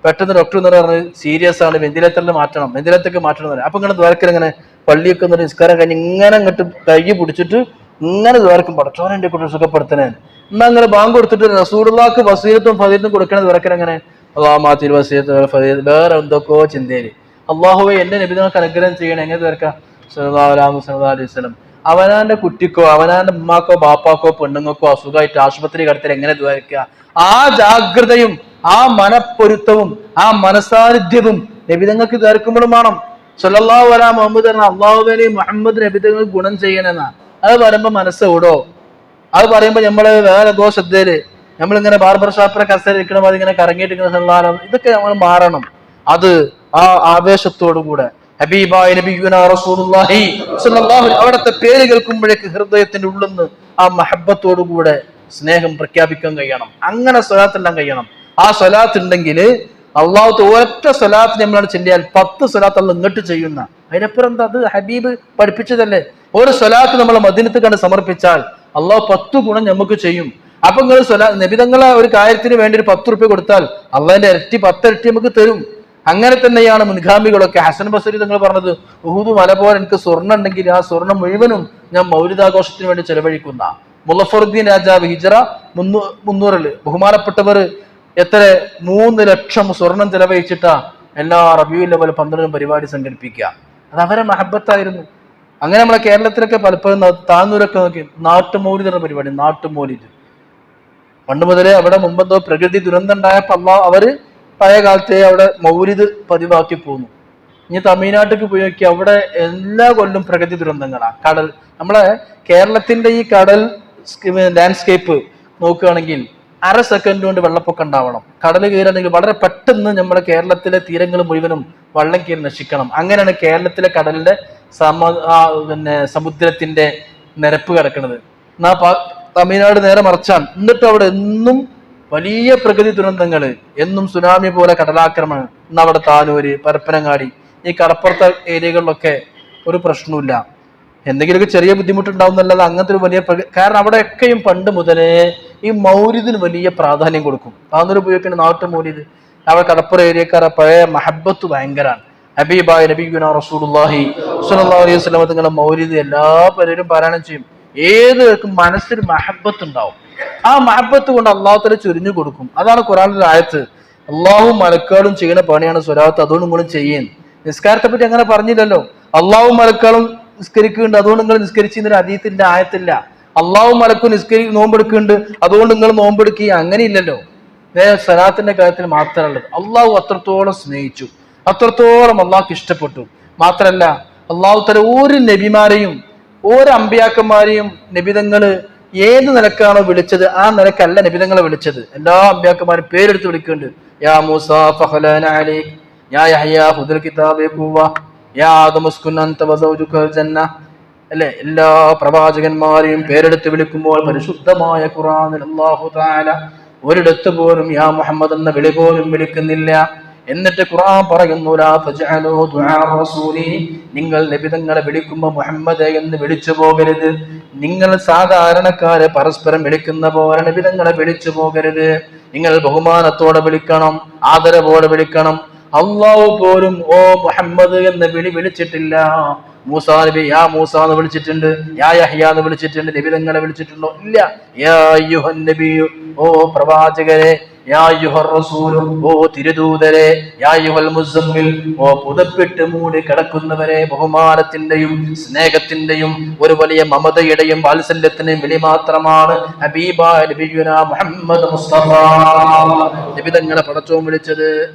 പെട്ടെന്ന് ഡോക്ടർ എന്ന് പറഞ്ഞത് സീരിയസ് ആണ്, വെന്റിലേറ്ററിൽ മാറ്റണം, വെന്റിലേറ്ററിലേക്ക് മാറ്റണം എന്ന് പറയും. അപ്പൊ ഇങ്ങനെ ദ്വാരക്കൽ ഇങ്ങനെ പള്ളിയൊക്കെ ഒന്ന് നിസ്കാരം കഴിഞ്ഞ് ഇങ്ങനെ അങ്ങോട്ട് കൈ പിടിച്ചിട്ട് ഇങ്ങനെ ദ്വാരക്കും പടച്ചോനെ എന്റെ കുട്ടി സുഖപ്പെടുത്തണേ. എന്നാ അങ്ങനെ ബാങ്ക് കൊടുത്തിട്ട് റസൂലുള്ളാഹിക്ക് വസീലത്തും ഫദീലത്തും കൊടുക്കണ ദ്വാരക്കൽ എങ്ങനെ അല്ലാഹുമാത്തിൽ വസീലത്തുൽ ഫദീല വേറെ എന്തൊക്കെയോ ചിന്തയില്. അള്ളാഹുവെ എന്റെ നബിതങ്ങൾക്ക് അനുഗ്രഹം ചെയ്യണം. എങ്ങനെ ദ്വാരക്ക? സല്ലല്ലാഹു അലൈഹി വസല്ലം അവനാന്റെ കുട്ടിക്കോ അവനാന്റെ ഉമ്മാക്കോ ബാപ്പാക്കോ പെണ്ണുങ്ങൾക്കോ അസുഖമായിട്ട് ആശുപത്രി കടത്തിൽ എങ്ങനെ ദ്വാരക്കുക? ആ ജാഗ്രതയും ആ മനപ്പൊരുത്തവും ആ മനസാന്നിധ്യവും നബിതങ്ങൾക്ക് ദ്വാരക്കുമ്പോഴും വേണം. സല്ലല്ലാഹു അലാ മുഹമ്മദ് അള്ളാഹുവിനെയും മുഹമ്മദ് നബിതങ്ങൾക്ക് ഗുണം ചെയ്യണമെന്നാ. അത് പറയുമ്പോ മനസ്സ് ഓടോ? അത് പറയുമ്പോ നമ്മള് വേറെ എന്തോ ശ്രദ്ധയില് നമ്മളിങ്ങനെ ബാർബർ ഷോപ്പിലെ കസേര ഇരിക്കണ പോലെ ഇങ്ങനെ കറങ്ങിയിട്ട് ഇതൊക്കെ നമ്മൾ മാറണം. അത് ആ ആവേശത്തോടുകൂടെ ഹബീബായ നബിയുനാ റസൂലുള്ളാഹി സ്വല്ലല്ലാഹു അലൈഹി അവിടുത്തെ പേര് കേൾക്കുമ്പോഴേക്ക് ഹൃദയത്തിന്റെ ഉള്ളിൽ നിന്ന് ആ മഹബത്തോടുകൂടെ സ്നേഹം പ്രഖ്യാപിക്കാൻ കഴിയണം. അങ്ങനെ സ്വലാത്തെല്ലാം കഴിയണം. ആ സ്വലാത്ത് ഉണ്ടെങ്കിൽ അള്ളാഹു ഒരൊറ്റ സ്വലാത്ത് നമ്മളാണ് ചെല്ലിയാൽ 10 സ്വലാത്ത് അള്ളാഹ് ഇങ്ങോട്ട് ചെയ്യുന്ന. അതിനപ്പുറം എന്താ? അത് ഹബീബ് പഠിപ്പിച്ചതല്ലേ. ഒരു സ്വലാത്ത് നമ്മൾ മദീനത്ത് കണ്ട് സമർപ്പിച്ചാൽ അള്ളാഹു 10 ഗുണം നമുക്ക് ചെയ്യും. അപ്പൊ നിങ്ങൾ നബിതങ്ങളെ ഒരു കാര്യത്തിന് വേണ്ടി ഒരു 10 റുപ്യ കൊടുത്താൽ അള്ളാഹിന്റെ ഇരട്ടി 10 ഇരട്ടി നമുക്ക് തരും. അങ്ങനെ തന്നെയാണ് മുൻഗാമികളൊക്കെ. ഹസൻ ബസരി തങ്ങൾ പറഞ്ഞത്, ഉഹുദ് മല പോലെ എനിക്ക് സ്വർണ്ണം ഉണ്ടെങ്കിൽ ആ സ്വർണം മുഴുവനും ഞാൻ മൗലിദാഘോഷത്തിന് വേണ്ടി ചെലവഴിക്കുന്ന. മുളഫറുദ്ദീൻ രാജാവ് ഹിജറ 300 ബഹുമാനപ്പെട്ടവർ എത്ര 3 ലക്ഷം സ്വർണം ചെലവഴിച്ചിട്ടാ എല്ലാ റബീഉൽ അവ്വൽ 12 പരിപാടി സംഘടിപ്പിക്കുക. അത് അവരെ മഹബത്തായിരുന്നു. അങ്ങനെ നമ്മളെ കേരളത്തിലൊക്കെ പലപ്പോഴും താന്നൂരൊക്കെ നോക്കി നാട്ടുമൗലിദ് എന്ന പരിപാടി, നാട്ടുമൗലിദ് പണ്ട് മുതലേ അവിടെ മുമ്പെന്തോ പ്രകൃതി ദുരന്തം ഉണ്ടായപ്പോൾ അവര് പഴയ കാലത്തെ അവിടെ മൗലിദ് പതിവാക്കി പോന്നു. ഇനി തമിഴ്നാട്ടിലേക്ക് പോയി നോക്കി, അവിടെ എല്ലാ കൊല്ലം പ്രകൃതി ദുരന്തങ്ങളാ. കടൽ, നമ്മളെ കേരളത്തിന്റെ ഈ കടൽ ലാൻഡ്സ്കേപ്പ് നോക്കുകയാണെങ്കിൽ 1/2 സെക്കൻഡ് കൊണ്ട് വെള്ളപ്പൊക്കം ഉണ്ടാവണം. കടൽ കയറണമെങ്കിൽ വളരെ പെട്ടെന്ന് നമ്മുടെ കേരളത്തിലെ തീരങ്ങൾ മുഴുവനും വെള്ളം കയറി നശിക്കണം. അങ്ങനെയാണ് കേരളത്തിലെ കടലിന്റെ സമുദ്രത്തിന്റെ നിരപ്പ് കിടക്കുന്നത്. എന്നാ തമിഴ്നാട് നേരെ മറിച്ചാണ്. എന്നിട്ട് അവിടെ എന്നും വലിയ പ്രകൃതി ദുരന്തങ്ങൾ, എന്നും സുനാമി പോലെ കടലാക്രമണം. ഇന്ന് അവിടെ താനൂര്, പരപ്പനങ്ങാടി, ഈ കടപ്പുറത്തെ ഏരിയകളിലൊക്കെ ഒരു പ്രശ്നമില്ല. എന്തെങ്കിലുമൊക്കെ ചെറിയ ബുദ്ധിമുട്ടുണ്ടാവുന്നല്ലാതെ അങ്ങനത്തെ ഒരു വലിയ കാരണം അവിടെയൊക്കെയും പണ്ട് മുതലേ ഈ മൗലിദിന് വലിയ പ്രാധാന്യം കൊടുക്കും. താനൂര് ഉപയോഗിക്കുന്ന നാട്ടു മൗലിദ്, അവിടെ കടപ്പുറ ഏരിയക്കാരെ പഴയ മഹബത്ത് ഭയങ്കരമാണ്. ഹബീബായ നബിയുനാ റസൂലുള്ളാഹി സ്വല്ലല്ലാഹു അലൈഹി വസല്ലം തങ്ങളുടെ മൗലിദ് എല്ലാ പലരും പാരായണം ചെയ്യും. ഏതൊരു മനസ്സിൽ മഹബത്ത് ഉണ്ടാവും. ആ മഹബത്ത് കൊണ്ട് അള്ളാഹു തആല ചൊരിഞ്ഞു കൊടുക്കും. അതാണ് ഖുർആനിലെ ആയത്ത്, അള്ളാഹു മലക്കുകളും ചെയ്യുന്ന പണിയാണ് സ്വലാത്ത്, അതുകൊണ്ട് നിങ്ങളും ചെയ്യേ. നിസ്കാരത്തെ പറ്റി അങ്ങനെ പറഞ്ഞില്ലല്ലോ. അള്ളാഹു മലക്കുകളും നിസ്കരിക്കുന്നുണ്ട്, അതുകൊണ്ട് നിങ്ങൾ നിസ്കരിച്ചിരുന്ന ഹദീസിന്റെ ആയത്തില്ല. അള്ളാഹു മലക്കും നോമ്പെടുക്കുന്നുണ്ട്, അതുകൊണ്ട് നിങ്ങൾ നോമ്പെടുക്കുക, അങ്ങനെ ഇല്ലല്ലോ. സ്വലാത്തിന്റെ കാര്യത്തിൽ മാത്രമുള്ളത്. അള്ളാഹു അത്രത്തോളം സ്നേഹിച്ചു, അത്രത്തോളം അള്ളാഹ്ക്ക് ഇഷ്ടപ്പെട്ടു. മാത്രല്ല അള്ളാഹു തആല ഒരു നബിമാരെയും ഓരോ അമ്പിയാക്കന്മാരെയും നബിതങ്ങള് ഏത് നിലക്കാണോ വിളിച്ചത് ആ നിലക്കല്ല നബിതങ്ങളെ വിളിച്ചത്. എല്ലാ അമ്പിയാക്കന്മാരും പേരെടുത്ത് വിളിക്കുന്നുണ്ട്. യാ മൂസ ഫഖലന അലൈക്, യാ യഹ്യ ഖുദുൽ കിതാബെ ഖുവ, യാ ആദം ഉസ്കുൻ അൻത വസൗജുകൽ ജന്ന. അല്ലെ, എല്ലാ പ്രവാചകന്മാരെയും പേരെടുത്ത് വിളിക്കുമ്പോൾ പരിശുദ്ധമായ ഖുർആനിൽ അല്ലാഹു തആല ഒരിടത്ത് പോലും യാ മുഹമ്മദ് എന്ന വിളി പോലും വിളിക്കുന്നില്ല. എന്നിട്ട് ഖുർആൻ പറയുന്നു, ലാ തജ്അലൂ ദുആ റസൂലി, നിങ്ങൾ നബിതങ്ങളെ വിളിക്കുമ്പോൾ മുഹമ്മദ് എന്ന് വിളിച്ചു പോകരുത്. നിങ്ങൾ സാധാരണക്കാരെ പരസ്പരം വിളിക്കുന്ന പോലെ നബിതങ്ങളെ വിളിച്ചു പോകരുത്. നിങ്ങൾ ബഹുമാനത്തോടെ വിളിക്കണം, ആദരവോടെ വിളിക്കണം. അള്ളാഹു പോലും ഓ മുഹമ്മദ് എന്ന് വിളിച്ചിട്ടില്ല. മൂസാ നബി യാ മൂസ എന്ന് വിളിച്ചിട്ടുണ്ട്, യാ യഹ്യ എന്ന് വിളിച്ചിട്ടുണ്ട്. നബിതങ്ങളെ വിളിച്ചിട്ടുണ്ടോ? ഇല്ല. യാ അയ്യുഹൻ നബിയു, ഓ പ്രവാചകരെ, യാ അയ്യുഹർ റസൂലു, ഓ തിരുദൂതരെ, യാ അയ്യുഹൽ മുസമ്മിൽ, ഓ പുതപ്പിട്ട് മൂടി കിടക്കുന്നവരെ. ബഹുമാനത്തിന്റെയും സ്നേഹത്തിന്റെയും ഒരു വലിയ മമതയുടെയും വാത്സല്യത്തിന്റെയും വിളി മാത്രമാണ് ഹബീബായ നബിയുനാ മുഹമ്മദ് മുസ്തഫ. നബിതങ്ങളെ പടച്ചോൻ വിളിച്ചത്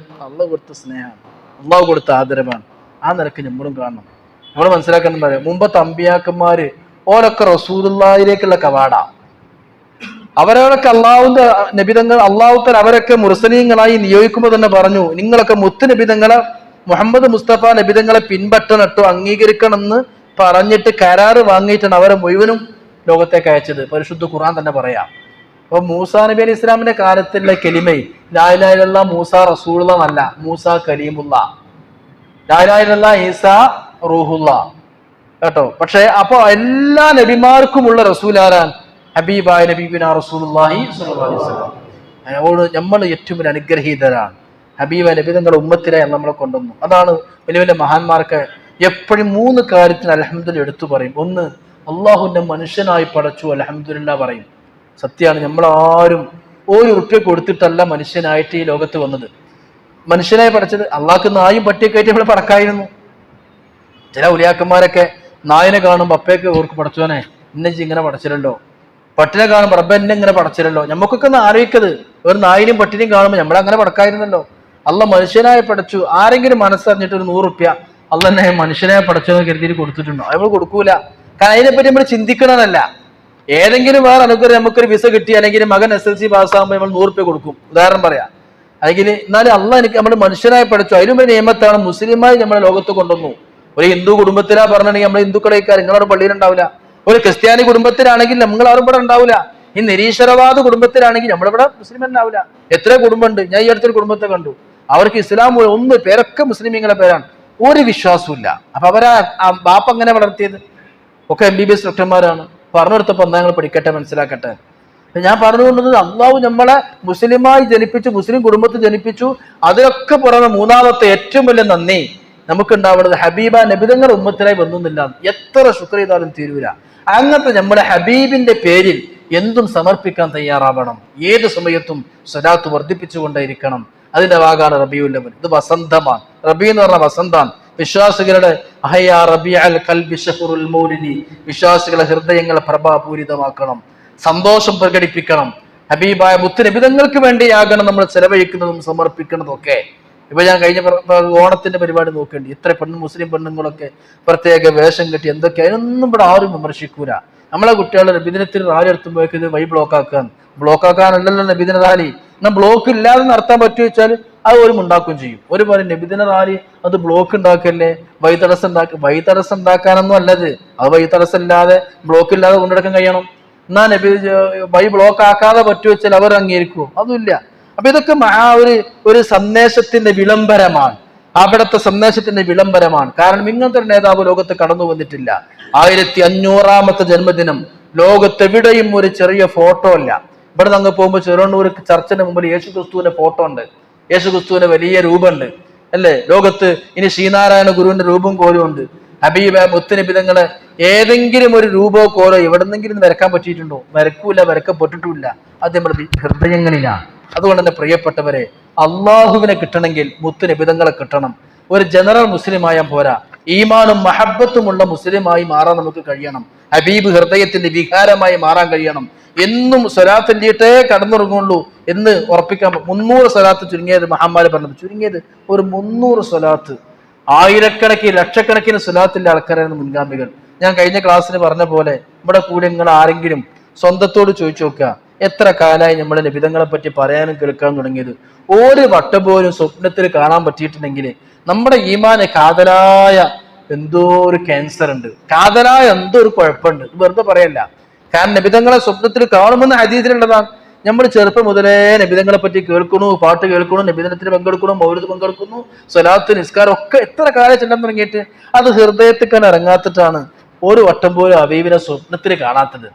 അള്ളാഹു കൊടുത്ത സ്നേഹമാണ്, അള്ളാഹു കൊടുത്ത ആദരവാണ്. ആ നിലക്ക് നമ്മളും കാണണം. നമ്മൾ മനസ്സിലാക്കാൻ പറയാം, മുമ്പത്തെ അമ്പിയാക്കന്മാര് ഓരൊക്കെ റസൂലുള്ളാഹിയിലേക്കുള്ള കവാട. അവരവരൊക്കെ അള്ളാഹുവിന്റെ നബിതങ്ങൾ അള്ളാഹുത്തൽ അവരൊക്കെ മുർസലീങ്ങളായി നിയോഗിക്കുമ്പോൾ തന്നെ പറഞ്ഞു, നിങ്ങളൊക്കെ മുത്ത് നബിതങ്ങളെ മുഹമ്മദ് മുസ്തഫ നബിതങ്ങളെ പിൻപറ്റണട്ടോ, അംഗീകരിക്കണം എന്ന് പറഞ്ഞിട്ട് കരാറ് വാങ്ങിയിട്ടാണ് അവരെ മുഴുവനും ലോകത്തേക്ക് അയച്ചത്. പരിശുദ്ധ ഖുർആൻ തന്നെ പറയാം. അപ്പൊ മൂസാ നബി അലൈഹി ഇസ്ലാമിന്റെ കാലത്തുള്ള കലിമൈ ലാ ഇലാഹ ഇല്ലല്ലാഹ് മൂസാ റസൂലുള്ളാഹ് എന്നല്ല, മൂസാ കലീമുല്ലാഹ്, ലാ ഇലാഹ ഇല്ലല്ലാഹ് ഈസാ റൂഹുല്ലാഹ് കേട്ടോ. പക്ഷെ അപ്പൊ എല്ലാ നബിമാർക്കുമുള്ള റസൂൽ ആരാൻ? ഹബീബായ നബിയുനാ റസൂലുള്ളാഹി സ്വല്ലല്ലാഹു അലൈഹി വസല്ലം. അതുകൊണ്ട് നമ്മൾ ഏറ്റവും വലിയ അനുഗ്രഹീതരാണ്. ഹബീബായ നബി തങ്ങളുടെ ഉമ്മത്തിലായി നമ്മളെ കൊണ്ടുവന്നു. അതാണ് വലിയ വലിയ മഹാന്മാർക്ക് എപ്പോഴും 3 കാര്യത്തിന് അൽഹംദുലില്ലാഹ് എടുത്തു പറയും. ഒന്ന്, അള്ളാഹുവിന്റെ മനുഷ്യനായി പടച്ചു, അൽഹംദുലില്ലാഹ് പറയും. സത്യമാണ്, നമ്മളാരും ₹1 കൊടുത്തിട്ടല്ല മനുഷ്യനായിട്ട് ഈ ലോകത്ത് വന്നത്. മനുഷ്യനായി പടച്ചത് അള്ളാഹ്ക്ക് നായും പട്ടിയൊക്കെ ആയിട്ട് ഇവിടെ പടക്കായിരുന്നു. ചില ഉലിയാക്കന്മാരൊക്കെ നായനെ കാണുമ്പോൾ അപ്പയൊക്കെ ഓർക്ക് പടച്ചോനെ ഇന്നെ ഇങ്ങനെ പടച്ചില്ലല്ലോ, പട്ടിനെ കാണുമ്പോൾ റബ്ബ എന്നെ ഇങ്ങനെ പടച്ചില്ലല്ലോ. നമുക്കൊക്കെ ഒന്ന് ആലോചിക്കത്, ഒരു നായിനും പട്ടിനെയും കാണുമ്പോൾ നമ്മളങ്ങനെ പടക്കായിരുന്നല്ലോ. അള്ള മനുഷ്യനായി പടച്ചു. ആരെങ്കിലും മനസ്സറിഞ്ഞിട്ട് ഒരു ₹100 അള്ള എന്നെ മനുഷ്യനായി പടച്ചെന്ന് കരുതിയിട്ട് കൊടുത്തിട്ടുണ്ടോ? നമ്മൾ കൊടുക്കൂല. കാരണം അതിനെപ്പറ്റി നമ്മൾ ചിന്തിക്കണമെന്നല്ല. ഏതെങ്കിലും വേറെ അനുഗ്രഹം നമുക്കൊരു വിസ കിട്ടി, അല്ലെങ്കിൽ മകൻ SLC പാസ്സാകുമ്പോൾ നമ്മൾ ₹100 കൊടുക്കും, ഉദാഹരണം പറയാം. അല്ലെങ്കിൽ എന്നാലും അള്ള എനിക്ക് നമ്മൾ മനുഷ്യനായി പഠിച്ചു. അതിലും ഒരു നിയമത്താണ് മുസ്ലിമായി നമ്മളെ ലോകത്ത് കൊണ്ടുവന്നു. ഒരു ഹിന്ദു കുടുംബത്തിലാ പറഞ്ഞിട്ടുണ്ടെങ്കിൽ നമ്മൾ ഹിന്ദുക്കളേക്കാർ നിങ്ങളവിടെ പള്ളിയിലുണ്ടാവില്ല. ഒരു ക്രിസ്ത്യാനി കുടുംബത്തിലാണെങ്കിൽ നിങ്ങൾ ആരും ഇവിടെ ഉണ്ടാവില്ല. ഈ നിരീശ്വരവാദ കുടുംബത്തിലാണെങ്കിൽ നമ്മളിവിടെ മുസ്ലിം ഉണ്ടാവില്ല. എത്ര കുടുംബമുണ്ട്. ഞാൻ ഈ അടുത്തൊരു കുടുംബത്തെ കണ്ടു, അവർക്ക് ഇസ്ലാം ഒന്ന് പേരൊക്കെ മുസ്ലിമീങ്ങളുടെ പേരാണ്, ഒരു വിശ്വാസവും ഇല്ല. അപ്പൊ അവരാ ബാപ്പ എങ്ങനെ വളർത്തിയത്? ഒക്കെ MBBS ഡോക്ടർമാരാണ്. പറഞ്ഞു കൊടുത്തപ്പോ എന്നാ നിങ്ങൾ പഠിക്കട്ടെ, മനസ്സിലാക്കട്ടെ. ഞാൻ പറഞ്ഞുകൊണ്ടത് അള്ളാഹു നമ്മളെ മുസ്ലിമായി ജനിപ്പിച്ചു, മുസ്ലിം കുടുംബത്തിൽ ജനിപ്പിച്ചു. അതിലൊക്കെ പുറമെ മൂന്നാമത്തെ ഏറ്റവും വലിയ നന്ദി നമുക്കുണ്ടാവുന്നത് ഹബീബ നബിതങ്ങൾ ഉമ്മത്തിലായി വന്നില്ല. എത്ര ശുക്ർ ചെയ്താലും തീരൂല. അങ്ങനത്തെ നമ്മുടെ ഹബീബിന്റെ പേരിൽ എന്തും സമർപ്പിക്കാൻ തയ്യാറാവണം. ഏത് സമയത്തും സ്വലാത്ത് വർദ്ധിപ്പിച്ചുകൊണ്ടേയിരിക്കണം. അതിന്റെ ഭാഗമാണ് റബീഉൽ അവ്വൽ. ഇത് വസന്തമാണ്. റബീ എന്ന് പറഞ്ഞ വസന്താണ്. വിശ്വാസികളുടെ വിശ്വാസികളെ ഹൃദയങ്ങളെ പ്രഭാപൂരിതമാക്കണം, സന്തോഷം പ്രകടിപ്പിക്കണം. ഹബീബായ മുത്തുനബിതങ്ങൾക്ക് വേണ്ടിയാകണം നമ്മൾ ചെലവഴിക്കുന്നതും സമർപ്പിക്കുന്നതും ഒക്കെ. ഇപ്പൊ ഞാൻ കഴിഞ്ഞ ഓണത്തിന്റെ പരിപാടി നോക്കേണ്ടി, ഇത്ര മുസ്ലിം പെണ്ണുങ്ങളൊക്കെ പ്രത്യേക വേഷം കെട്ടി എന്തൊക്കെ, അതിനൊന്നും ഇവിടെ ആരും വിമർശിക്കൂല. നമ്മളെ കുട്ടികളെ നബിദിനത്തിൽ റാലി എടുത്തുമ്പോഴേക്ക് ഇത് വഴി ബ്ലോക്കാക്കാനല്ലല്ലോ നബിദിന റാലി. എന്നാൽ ബ്ലോക്ക് ഇല്ലാതെ നടത്താൻ പറ്റുമോ വെച്ചാൽ അത് ഒരു ഉണ്ടാക്കുകയും ചെയ്യും. ഒരു പറയും നബിദിന റാലി അത് ബ്ലോക്ക് ഉണ്ടാക്കല്ലേ, വഴി തടസ്സം ഉണ്ടാക്കാനൊന്നും അല്ലത്. അത് വഴി തടസ്സം ഇല്ലാതെ ബ്ലോക്ക് ഇല്ലാതെ കൊണ്ടെടുക്കാൻ കഴിയണം. എന്നാ നബി വഴി ബ്ലോക്ക് ആക്കാതെ പറ്റുമോ വെച്ചാൽ അവർ അംഗീകരിക്കുമോ? അതുമില്ല. അപ്പൊ ഇതൊക്കെ ഒരു സന്ദേശത്തിന്റെ വിളംബരമാണ്. അവിടുത്തെ സന്ദേശത്തിന്റെ വിളംബരമാണ്. കാരണം ഇങ്ങനത്തെ ഒരു നേതാവ് ലോകത്ത് കടന്നു വന്നിട്ടില്ല. 1500ാമത്തെ ജന്മദിനം ലോകത്തെവിടെയും ഒരു ചെറിയ ഫോട്ടോ അല്ല. ഇവിടെ നിന്ന് പോകുമ്പോൾ ചെറുവണ്ണൂർ ചർച്ചിന് മുമ്പിൽ യേശുക്രിസ്തുവിന്റെ ഫോട്ടോ ഉണ്ട്. യേശുക്രിസ്തുവിന്റെ വലിയ രൂപമുണ്ട് അല്ലേ. ലോകത്ത് ഇനി ശ്രീനാരായണ ഗുരുവിന്റെ രൂപം കോലും ഉണ്ട്. ഹബീബ മുത്തുനബിതങ്ങളെ ഏതെങ്കിലും ഒരു രൂപോ കോലോ എവിടെന്നെങ്കിലും വരക്കാൻ പറ്റിയിട്ടുണ്ടോ? വരക്കൂല, വരക്കപ്പെട്ടിട്ടുമില്ല. അത് നമ്മുടെ ഹൃദയങ്ങളിലാണ്. അതുകൊണ്ട് തന്നെ പ്രിയപ്പെട്ടവരെ, അള്ളാഹുവിനെ കിട്ടണമെങ്കിൽ മുത്തുനബിതങ്ങളെ കിട്ടണം. ഒരു ജനറൽ മുസ്ലിം ആയാൽ പോരാ, ഈമാനും മഹബത്തുമുള്ള മുസ്ലിമായി മാറാൻ നമുക്ക് കഴിയണം. ഹബീബ് ഹൃദയത്തിന്റെ വികാരമായി മാറാൻ കഴിയണം. എന്നും സ്വലാത്ത് ചൊല്ലിയിട്ടേ കടന്നുറങ്ങുള്ളൂ എന്ന് ഉറപ്പിക്കാൻ 300 സ്വലാത്ത് ചുരുങ്ങിയത് മഹാന്മാര് പറഞ്ഞത്. ചുരുങ്ങിയത് ഒരു 300 സ്വലാത്ത്. ആയിരക്കണക്കിന് ലക്ഷക്കണക്കിന് സ്വലാത്തിന്റെ ആൾക്കാരായിരുന്നു മുൻഗാമികൾ. ഞാൻ കഴിഞ്ഞ ക്ലാസ്സിന് പറഞ്ഞ പോലെ ഇവിടെ കൂടെ നിങ്ങൾ ആരെങ്കിലും സ്വന്തത്തോട് ചോദിച്ചു നോക്കുക, എത്ര കാലമായി നമ്മൾ നബിതങ്ങളെ പറ്റി പറയാനും കേൾക്കാൻ തുടങ്ങിയത്? ഒരു വട്ടം പോലും സ്വപ്നത്തിൽ കാണാൻ പറ്റിയിട്ടുണ്ടെങ്കിൽ നമ്മുടെ ഈമാന് കാതലായ എന്തോ ഒരു ക്യാൻസർ ഉണ്ട്, കാതലായ എന്തോ ഒരു കുഴപ്പമുണ്ട്. വെറുതെ പറയല്ല. കാരണം നബിതങ്ങളെ സ്വപ്നത്തിൽ കാണുമെന്ന് ഹദീസിലുള്ളതാണ്. നമ്മൾ ചെറുപ്പം മുതലേ നബിതങ്ങളെ പറ്റി കേൾക്കണു, പാട്ട് കേൾക്കണു, നബിദിനത്തിന് പങ്കെടുക്കണു, മൗലിദ് പങ്കെടുക്കുന്നു, സ്വലാത്ത് നിസ്കാരം ഒക്കെ എത്ര കാലം ചെല്ലാൻ തുടങ്ങിയിട്ട് അത് ഹൃദയത്തിൽ ഇറങ്ങാത്തിട്ടാണ് ഒരു വട്ടം പോലും ഹബീബിനെ സ്വപ്നത്തിൽ കാണാത്തത്.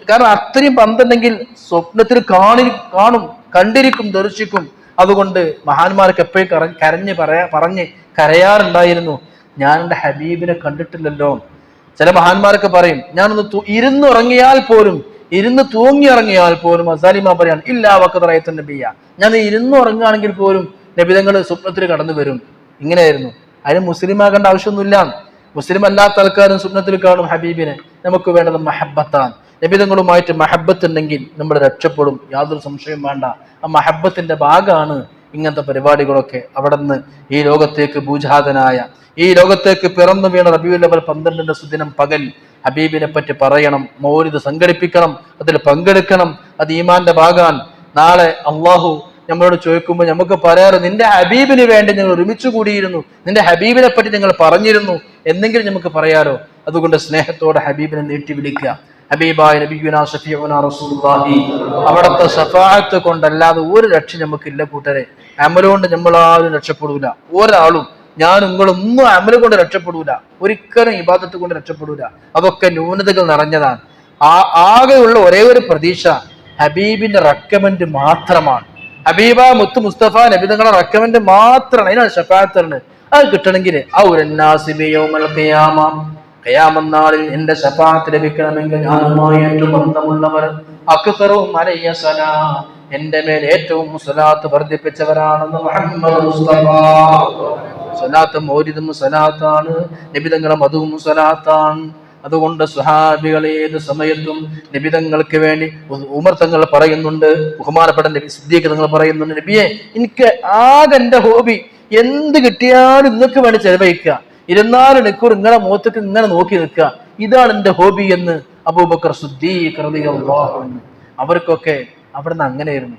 കാരണം അത്രയും പന്തുണ്ടെങ്കിൽ സ്വപ്നത്തിൽ കാണും, കണ്ടിരിക്കും, ദർശിക്കും. അതുകൊണ്ട് മഹാന്മാർക്ക് എപ്പോഴും പറഞ്ഞ് കരയാറുണ്ടായിരുന്നു, ഞാൻ എൻ്റെ ഹബീബിനെ കണ്ടിട്ടില്ലല്ലോ. ചില മഹാന്മാരൊക്കെ പറയും, ഞാനൊന്ന് ഇരുന്നുറങ്ങിയാൽ പോലും, ഇരുന്ന് തൂങ്ങിയിറങ്ങിയാൽ പോലും അസാലിമ പറയാണ് ഇല്ലാ വക്കതറയത്ത് നബിയ, ഞാൻ ഇരുന്നുറങ്ങുകയാണെങ്കിൽ പോലും നബിതങ്ങൾ സ്വപ്നത്തിൽ കടന്നു വരും. ഇങ്ങനെയായിരുന്നു. അതിന് മുസ്ലിമാകേണ്ട ആവശ്യമൊന്നുമില്ല. മുസ്ലിം അല്ലാത്ത ആൾക്കാരും സ്വപ്നത്തിൽ കാണും ഹബീബിനെ. നമുക്ക് വേണ്ടത് മഹബത്താണ്. നബിതങ്ങളുമായിട്ട് മഹബത്ത് ഉണ്ടെങ്കിൽ നമ്മൾ രക്ഷപ്പെടും, യാതൊരു സംശയം വേണ്ട. ആ മഹബത്തിന്റെ ഭാഗമാണ് ഇങ്ങനത്തെ പരിപാടികളൊക്കെ. അവിടെ നിന്ന് ഈ ലോകത്തേക്ക് ഭൂജാതനായ, ഈ ലോകത്തേക്ക് പിറന്നു വീണ റബീഉൽ അവ്വൽ 12 സുദിനം പകൽ ഹബീബിനെ പറ്റി പറയണം, മൗലിദ് സംഘടിപ്പിക്കണം, അതിൽ പങ്കെടുക്കണം. അത് ഈമാന്റെ ഭാഗമാണ്. നാളെ അള്ളാഹു നമ്മളോട് ചോദിക്കുമ്പോൾ നമുക്ക് പറയാറ്, നിന്റെ ഹബീബിന് വേണ്ടി ഞങ്ങൾ ഒരുമിച്ച് കൂടിയിരുന്നു, നിന്റെ ഹബീബിനെ പറ്റി ഞങ്ങൾ പറഞ്ഞിരുന്നു എന്നെങ്കിലും നമുക്ക് പറയാലോ. അതുകൊണ്ട് സ്നേഹത്തോടെ ഹബീബിനെ നീട്ടി വിളിക്കുക. ഹബീബായ നബിയുനാ ഷഫീഉനാ റസൂലുള്ളാഹി അവിടുത്തെ ശഫാഅത്ത് കൊണ്ടല്ലാതെ ഒരു രക്ഷ നമുക്കില്ല കൂട്ടരെ. അമലുകൊണ്ട് നമ്മളാരും രക്ഷപ്പെടൂല. ഒരാളും, ഞാൻ നിങ്ങളൊന്നും അമല് കൊണ്ട് രക്ഷപ്പെടൂല, ഒരിക്കലും ഇബാദത്ത് കൊണ്ട് രക്ഷപ്പെടൂല. അതൊക്കെ ന്യൂനതകൾ നിറഞ്ഞതാണ്. ആകെയുള്ള ഒരേ ഒരു പ്രതീക്ഷ ഹബീബിന്റെ റെക്കമെൻഡ് മാത്രമാണ്. ഹബീബ മുത്ത് മുസ്തഫ നബിതങ്ങളെ റെക്കമെൻഡ് മാത്രമാണ്. അതിനാണ് ഷഫാഅത്ത്. അത് കിട്ടണമെങ്കിൽ ഖിയാമനാളിൽ എന്റെ ശഫാഅത്ത് ലഭിക്കണമെങ്കിൽ ഞാനുമായി ഏറ്റവും ബന്ധമുള്ളവർ അക്സറുഹും അലയ്യ സലാ, എന്റെ മേൽ ഏറ്റവും സ്വലാത്ത് വർദ്ധിപ്പിച്ചവരാണെന്ന് മുഹമ്മദ് മുസ്തഫ. സ്വലാത്ത് മൗലിദും സ്വലാത്താണ്, നബിതങ്ങളെ മധുവും സ്വലാത്താണ്. അതുകൊണ്ട് സ്വഹാബികൾ ഏത് സമയത്തും നബിതങ്ങൾക്ക് വേണ്ടി, ഉമർ തങ്ങൾ പറയുന്നുണ്ട്, ബഹുമാനപ്പെട്ട നബി സിദ്ദീഖ് തങ്ങൾ പറയുന്നുണ്ട്, നബിയെ എനിക്ക് ആകെ എന്റെ ഹോബി എന്ത് കിട്ടിയാലും നിങ്ങൾക്ക് വേണ്ടി ചെലവഴിക്കുക, 24 മണിക്കൂർ നിങ്ങളെ മുഖത്തേക്ക് ഇങ്ങനെ നോക്കി നിൽക്കുക, ഇതാണ് എന്റെ ഹോബി എന്ന് അബൂബക്കർ സിദ്ദീഖ് റളിയല്ലാഹു അൻഹു. അവർക്കൊക്കെ അവിടെ നിന്ന് അങ്ങനെയായിരുന്നു.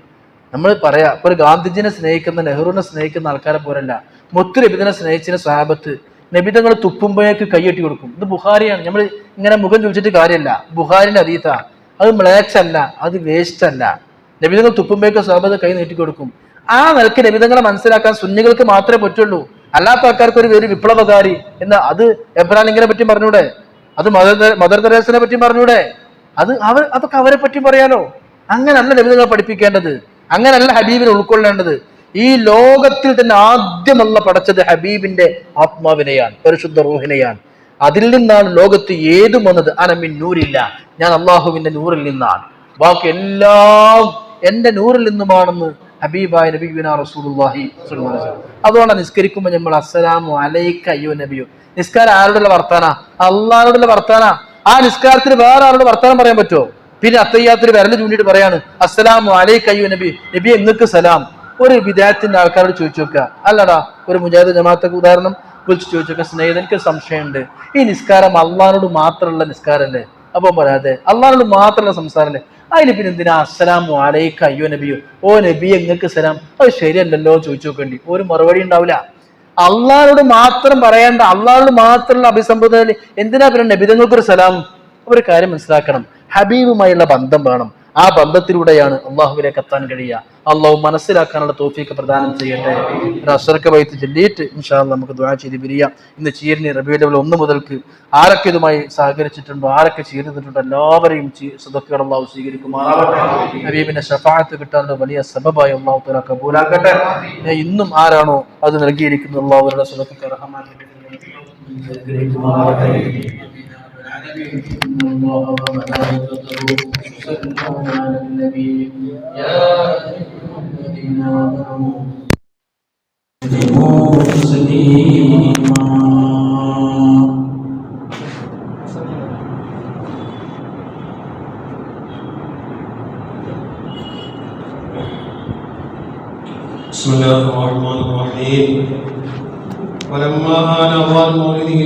നമ്മൾ പറയാ, ഒരു ഗാന്ധിജിനെ സ്നേഹിക്കുന്ന, നെഹ്റുവിനെ സ്നേഹിക്കുന്ന ആൾക്കാരെ പോരല്ല മുത്ത് നബിദിനെ സ്നേഹിച്ചിന് സ്വഹാബത്ത്. നബിതങ്ങൾ തുപ്പുമ്പോഴേക്ക് കൈയ്യട്ടി കൊടുക്കും. ഇത് ബുഖാരിയാണ്. നമ്മൾ ഇങ്ങനെ മുഖം ചോദിച്ചിട്ട് കാര്യമല്ല, ബുഖാരിന്റെ ഹദീസാ. അത് മ്ലേച്ഛ അല്ല, അത് വേസ്റ്റ് അല്ല. നബിതങ്ങൾ തുപ്പുമ്പോഴേക്ക് സ്വഹാബത്ത് കൈ നീട്ടി കൊടുക്കും. ആ നിലക്ക് നബിതങ്ങളെ മനസ്സിലാക്കാൻ സുന്നികൾക്ക് മാത്രമേ പറ്റുള്ളൂ. അല്ലാത്ത ആൾക്കാർക്ക് ഒരു വിപ്ലവകാരി എന്ന് അത് എബ്രാഹിമിനെ പറ്റി പറഞ്ഞൂടെ? അത് മദർ തെരേസയെ പറ്റി പറഞ്ഞൂടെ? അതൊക്കെ അവരെ പറ്റി പറയാനോ? അങ്ങനല്ല നബിതങ്ങൾ പഠിപ്പിക്കേണ്ടത്, അങ്ങനല്ല ഹബീബിനെ ഉൾക്കൊള്ളേണ്ടത്. ഈ ലോകത്തിൽ തന്നെ ആദ്യമല്ല പടച്ചത് ഹബീബിന്റെ ആത്മാവിനെയാണ്, പരിശുദ്ധ റൂഹിനെയാണ്. അതിൽ നിന്നാണ് ലോകത്ത് ഏതും വന്നത്. അനമിൻ നൂരില്ല, ഞാൻ അള്ളാഹുവിന്റെ നൂറിൽ നിന്നാണ്, ബാക്കി എല്ലാം എന്റെ നൂറിൽ നിന്നുമാണെന്ന് ഹബീബായ നബിയുനാ റസൂലുള്ളാഹി സ്വല്ലല്ലാഹു അലൈഹി വസല്ലം. അതുകൊണ്ടാണ് നിസ്കരിക്കുമ്പോൾ നമ്മൾ അസ്സലാമു അലൈക അയ്യോ നബിയോ. നിസ്കാരം ആരോടുള്ള വർത്താന? അള്ളാഹുവിനോടുള്ള വർത്താന. ആ നിസ്കാരത്തിന് വേറെ ആരോട് വർത്താനം പറയാൻ പറ്റുമോ? പിന്നെ അത്തയ്യാത്തിൽ വിരൽ ചൂണ്ടിട്ട് പറയാണ് അസ്സലാമു അലൈക അയ്യോ നബി, നബി എങ്ങൾക്ക് സലാം. ഒരു വിദായത്തിന്റെ ആൾക്കാരോട് ചോദിച്ചു നോക്കുക, അല്ലടാ ഒരു മുജാഹിദ് ജമാഅത്തൊക്കെ ഉദാഹരണം വിളിച്ച് ചോദിച്ചു നോക്കുക, സ്നേഹിതൻ എനിക്ക് സംശയമുണ്ട്, ഈ നിസ്കാരം അള്ളാഹിനോട് മാത്രമുള്ള നിസ്കാരല്ലേ? അപ്പൊ പറയാതെ അള്ളാഹിനോട് മാത്രമുള്ള സംസാരല്ലേ, അതിൽ പിന്നെ എന്തിനാ അസ്സലാമു അലൈക അയ്യോ നബിയോ, ഓ നബി എങ്ങൾക്ക് സലാം? അത് ശരിയല്ലല്ലോ ചോദിച്ചു നോക്കേണ്ടി, ഒരു മറുപടി ഉണ്ടാവില്ല. അള്ളാഹിനോട് മാത്രം പറയേണ്ട, അള്ളാഹിനോട് മാത്രമുള്ള അഭിസംബോധന എന്തിനാ പിന്നെ നബിതങ്ങൾക്കൊരു സലാം? ഒരു കാര്യം മനസ്സിലാക്കണം, ഹബീബുമായുള്ള ബന്ധം വേണം. ആ ബന്ധത്തിലൂടെയാണ് അള്ളാഹുവിലേക്ക് എത്താൻ കഴിയുക. അള്ളാഹു മനസ്സിലാക്കാനുള്ള തൗഫീഖ് പ്രദാനം ചെയ്യട്ടെ. അസ്റക ബൈത്ത് ചൊല്ലിയിട്ട് ഇൻഷാ അല്ലാഹ് നമുക്ക് ദുആ ചെയ്ത് പിരിയാം. ഇന്ന് ചീരിനി റബീഉൽ അവ്വൽ 1 മുതൽക്ക് ആരൊക്കെ ഇതുമായി സഹകരിച്ചിട്ടുണ്ടോ, ആരൊക്കെ ചേർന്നിട്ടുണ്ടോ, എല്ലാവരെയും സദഖകൾ അള്ളാഹു സ്വീകരിക്കുമാറാവട്ടെ. ഹബീബിന്റെ ശഫാഅത്ത് കിട്ടാനുള്ള വലിയ സബബായി അള്ളാഹു തആല കബൂലാക്കട്ടെ. ഇന്നും ആരാണോ അത് നൽകിയിരിക്കുന്നത് അള്ളാഹു അവരുടെ സദഖക്ക് റഹ്മാനാക്കട്ടെ. إن الله وملائكته يصلون على النبي يا أيها الذين آمنوا صلوا تسليما. بسم الله الرحمن الرحيم. ولما آن أوان مولده